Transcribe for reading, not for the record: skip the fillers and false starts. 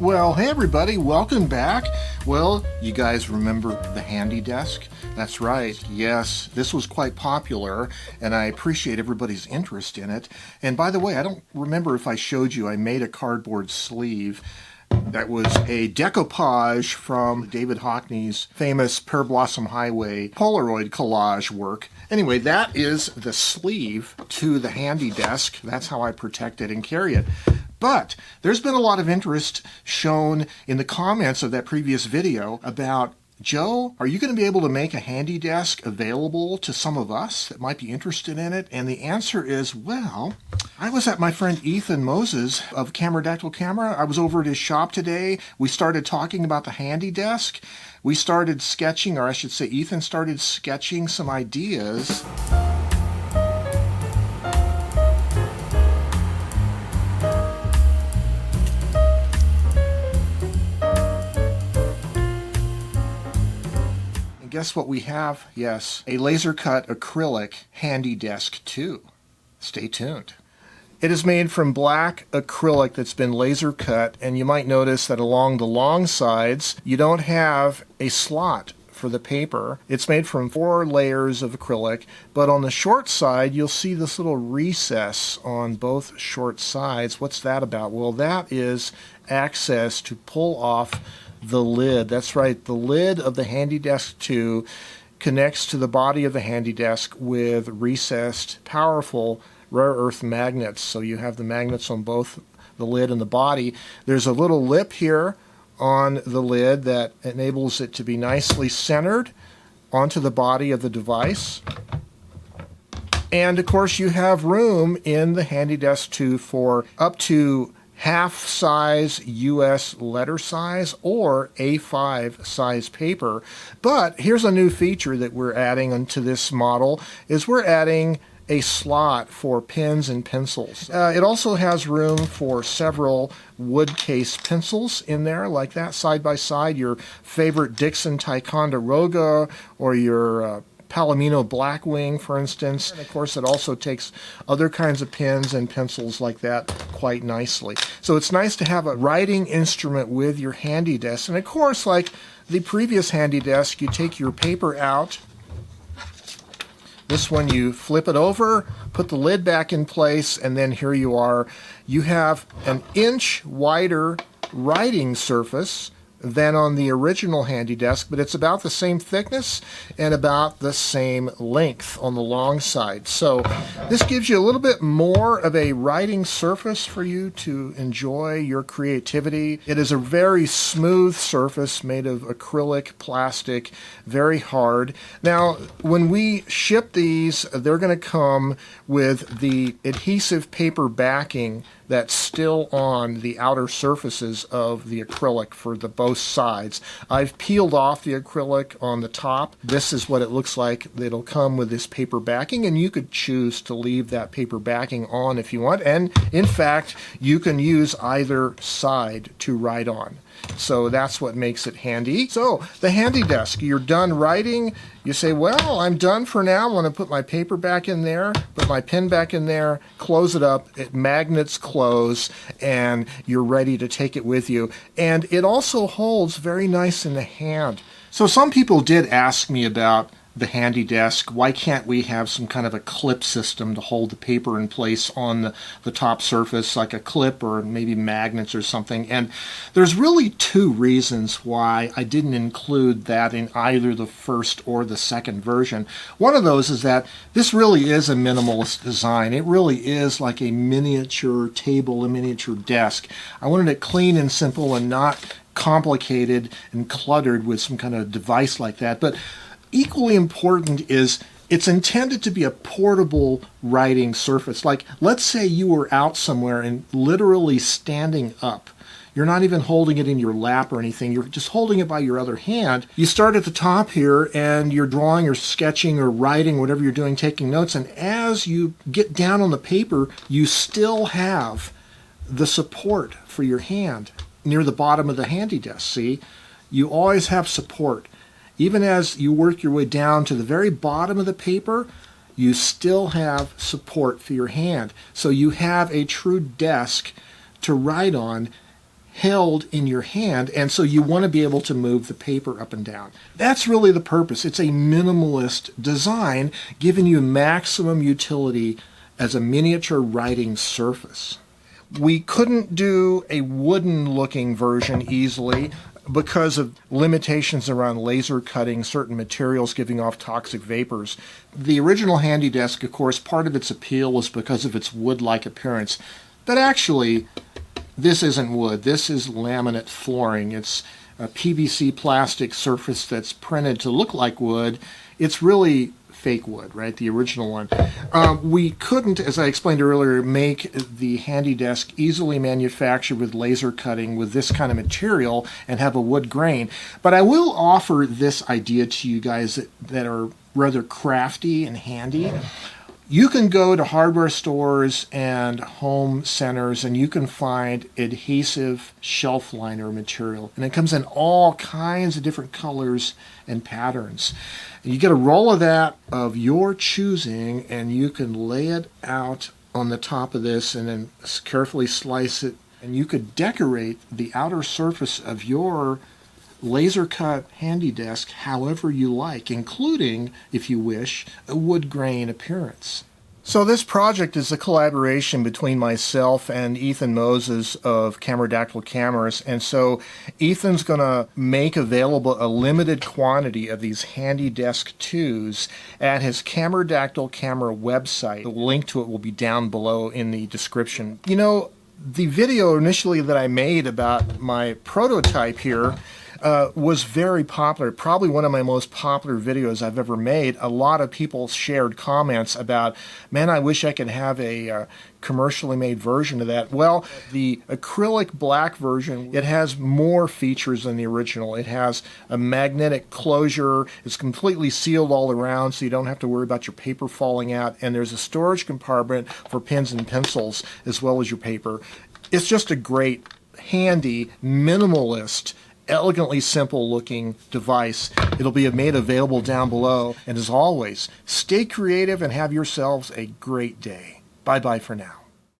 Well, hey everybody, welcome back. Well, you guys remember the Handi Desk? That's right, yes, this was quite popular, and I appreciate everybody's interest in it. And by the way, I don't remember if I showed you, I made a cardboard sleeve that was a decoupage from David Hockney's famous Pear Blossom Highway Polaroid collage work. Anyway, that is the sleeve to the Handi Desk. That's how I protect it and carry it. But there's been a lot of interest shown in the comments of that previous video about, Joe, are you going to be able to make a Handi Desk available to some of us that might be interested in it? And the answer is, well, I was at my friend Ethan Moses of Cameradactyl Camera. I was over at his shop today. We started talking about the Handi Desk. We started sketching, or I should say Ethan started sketching some ideas. Guess what we have? Yes, a laser cut acrylic Handi Desk 2. Stay tuned. It is made from black acrylic that's been laser cut, and you might notice that along the long sides you don't have a slot for the paper. It's made from 4 layers of acrylic, but on the short side you'll see this little recess on both short sides. What's that about? Well, that is access to pull off the lid. That's right, the lid of the Handi Desk 2 connects to the body of the Handi Desk with recessed, powerful rare earth magnets. So you have the magnets on both the lid and the body. There's a little lip here on the lid that enables it to be nicely centered onto the body of the device. And of course you have room in the Handi Desk 2 for up to half size US letter size or A5 size paper. But here's a new feature that we're adding onto this model, is we're adding a slot for pens and pencils. It also has room for several wood case pencils in there, like that side by side, your favorite Dixon Ticonderoga or your Palomino Blackwing, for instance. And of course, it also takes other kinds of pens and pencils like that quite nicely. So it's nice to have a writing instrument with your Handi Desk. And of course, like the previous Handi Desk, you take your paper out. This one you flip it over, put the lid back in place, and then here you are. You have an inch wider writing surface than on the original Handi Desk, but it's about the same thickness and about the same length on the long side. So this gives you a little bit more of a writing surface for you to enjoy your creativity. It is a very smooth surface made of acrylic plastic, very hard. Now, when we ship these, they're going to come with the adhesive paper backing that's still on the outer surfaces of the acrylic for both sides. I've peeled off the acrylic on the top. This is what it looks like. It'll come with this paper backing, and you could choose to leave that paper backing on if you want. And in fact, you can use either side to write on. So that's what makes it handy. So the Handi Desk, you're done writing. You say, well, I'm done for now. I want to put my paper back in there, put my pen back in there, close it up. Magnets close, and you're ready to take it with you. And it also holds very nice in the hand. So some people did ask me about the Handi Desk. Why can't we have some kind of a clip system to hold the paper in place on the top surface, like a clip or maybe magnets or something? And there's really 2 reasons why I didn't include that in either the first or the second version. One of those is that this really is a minimalist design. It really is like a miniature table, a miniature desk. I wanted it clean and simple and not complicated and cluttered with some kind of device like that. But equally important is it's intended to be a portable writing surface. Like, let's say you were out somewhere and literally standing up. You're not even holding it in your lap or anything. You're just holding it by your other hand. You start at the top here and you're drawing or sketching or writing, whatever you're doing, taking notes. And as you get down on the paper, you still have the support for your hand near the bottom of the Handi Desk. See, you always have support. Even as you work your way down to the very bottom of the paper, you still have support for your hand. So you have a true desk to write on, held in your hand, and so you want to be able to move the paper up and down. That's really the purpose. It's a minimalist design, giving you maximum utility as a miniature writing surface. We couldn't do a wooden-looking version easily because of limitations around laser cutting certain materials giving off toxic vapors. The original Handi Desk, of course, part of its appeal was because of its wood-like appearance. But actually, this isn't wood. This is laminate flooring. It's a PVC plastic surface that's printed to look like wood. It's really fake wood, right? The original one. We couldn't, as I explained earlier, make the Handi Desk easily manufactured with laser cutting with this kind of material and have a wood grain. But I will offer this idea to you guys that are rather crafty and handy. You can go to hardware stores and home centers and you can find adhesive shelf liner material. And it comes in all kinds of different colors and patterns. And you get a roll of that of your choosing and you can lay it out on the top of this and then carefully slice it. And you could decorate the outer surface of your laser cut Handi Desk however you like, including, if you wish, a wood grain appearance. So this project is a collaboration between myself and Ethan Moses of Cameradactyl Cameras, and so Ethan's going to make available a limited quantity of these Handi Desk 2s at his Cameradactyl camera website. The link to it will be down below in the description. You know, the video initially that I made about my prototype here was very popular, probably one of my most popular videos I've ever made. A lot of people shared comments about, man, I wish I could have a commercially made version of that. Well, the acrylic black version, it has more features than the original. It has a magnetic closure. It's completely sealed all around, so you don't have to worry about your paper falling out. And there's a storage compartment for pens and pencils as well as your paper. It's just a great, handy, minimalist, elegantly simple looking device. It'll be made available down below. And as always, stay creative and have yourselves a great day. Bye-bye for now.